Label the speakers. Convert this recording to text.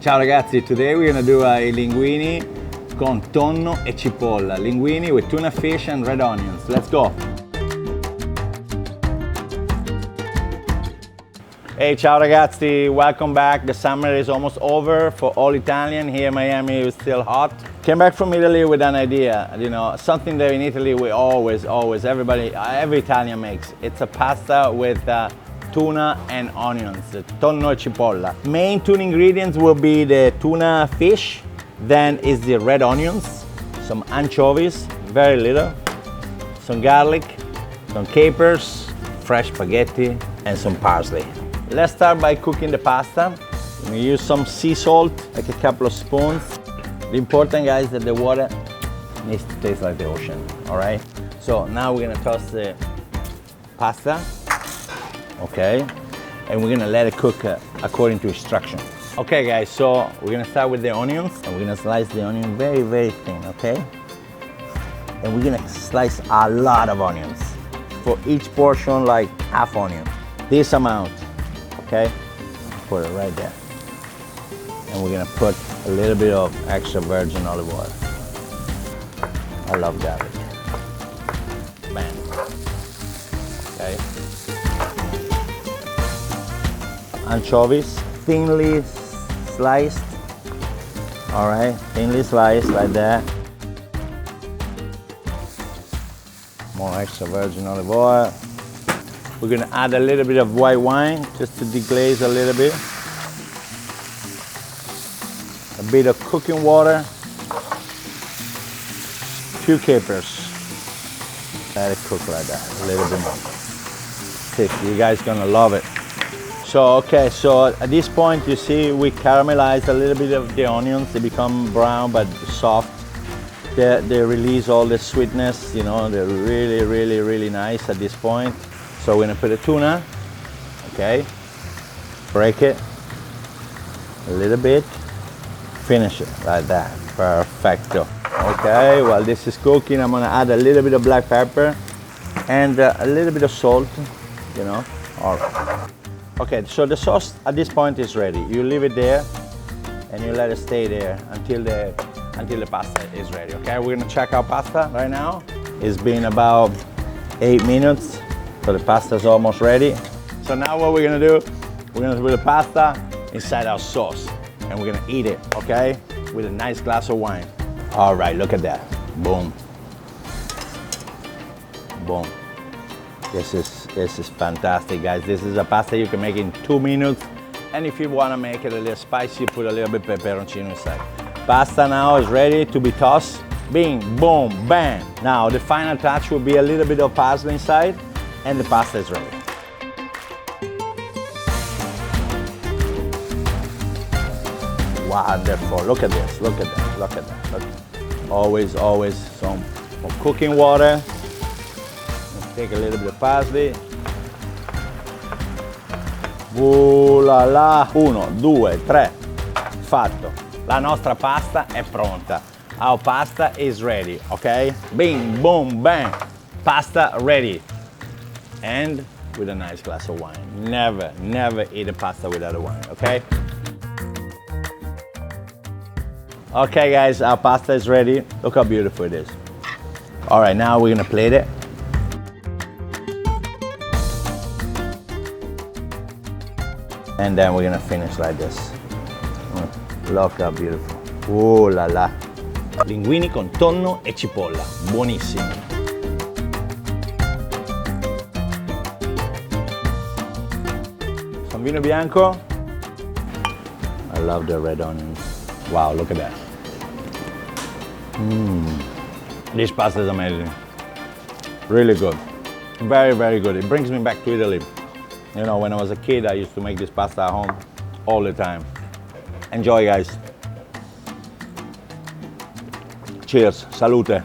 Speaker 1: Ciao ragazzi, today we're gonna do a linguine con tonno e cipolla. Linguine with tuna fish and red onions. Let's go! Hey, ciao ragazzi, welcome back. The summer is almost over for all Italian. Here in Miami it's still hot. Came back from Italy with an idea, you know, something that in Italy we always, every Italian makes. It's a pasta with tuna and onions, tonno e cipolla. Main two ingredients will be the tuna fish, then is the red onions, some anchovies, very little, some garlic, some capers, fresh spaghetti, and some parsley. Let's start by cooking the pasta. We use some sea salt, like a couple of spoons. The important, guys, that the water needs to taste like the ocean, all right? So now we're gonna toss the pasta, okay? And we're gonna let it cook according to instruction. Okay, guys, so we're gonna start with the onions, and we're gonna slice the onion very, very thin, okay? And we're gonna slice a lot of onions. For each portion, like half onion. This amount, okay? Put it right there. And we're gonna put a little bit of extra virgin olive oil. I love garlic. Bam. Okay. Anchovies, thinly sliced. All right, thinly sliced like that. More extra virgin olive oil. We're gonna add a little bit of white wine just to deglaze a little bit. A bit of cooking water. Few capers. Let it cook like that, a little bit more. Okay, you guys gonna love it. So, okay, so at this point you see we caramelize a little bit of the onions. They become brown but soft. They release all the sweetness, you know, they're really, really, really nice at this point. So we're gonna put the tuna, okay, break it a little bit, finish it like that, perfecto. Okay, while this is cooking, I'm gonna add a little bit of black pepper and a little bit of salt, you know, all right. Okay, so the sauce at this point is ready. You leave it there and you let it stay there until the pasta is ready, okay? We're gonna check our pasta right now. It's been about 8 minutes. So the pasta is almost ready. So now what we're gonna do, we're gonna put the pasta inside our sauce and we're gonna eat it, okay? With a nice glass of wine. All right, look at that. Boom. Boom. This is fantastic, guys. This is a pasta you can make in 2 minutes. And if you wanna make it a little spicy, put a little bit of pepperoncino inside. Pasta now is ready to be tossed. Bing, boom, bang. Now the final touch will be a little bit of parsley inside. And the pasta is ready. Wonderful, look at this, look at that, look at that. Look. Always some cooking water. Let's take a little bit of parsley. Ooh la la, 1, 2, 3, fatto. La nostra pasta è pronta. Our pasta is ready, okay? Bing, boom, bang, pasta ready. And with a nice glass of wine. Never eat a pasta without a wine, okay? Okay guys, our pasta is ready. Look how beautiful it is. All right, now we're gonna plate it. And then we're gonna finish like this. Look how beautiful. Oh la la. Linguini con tonno e cipolla, buonissimi. Vino bianco. I love the red onions. Wow, look at that. This pasta is amazing. Really good. Very, very good. It brings me back to Italy. You know, when I was a kid, I used to make this pasta at home all the time. Enjoy, guys. Cheers. Salute.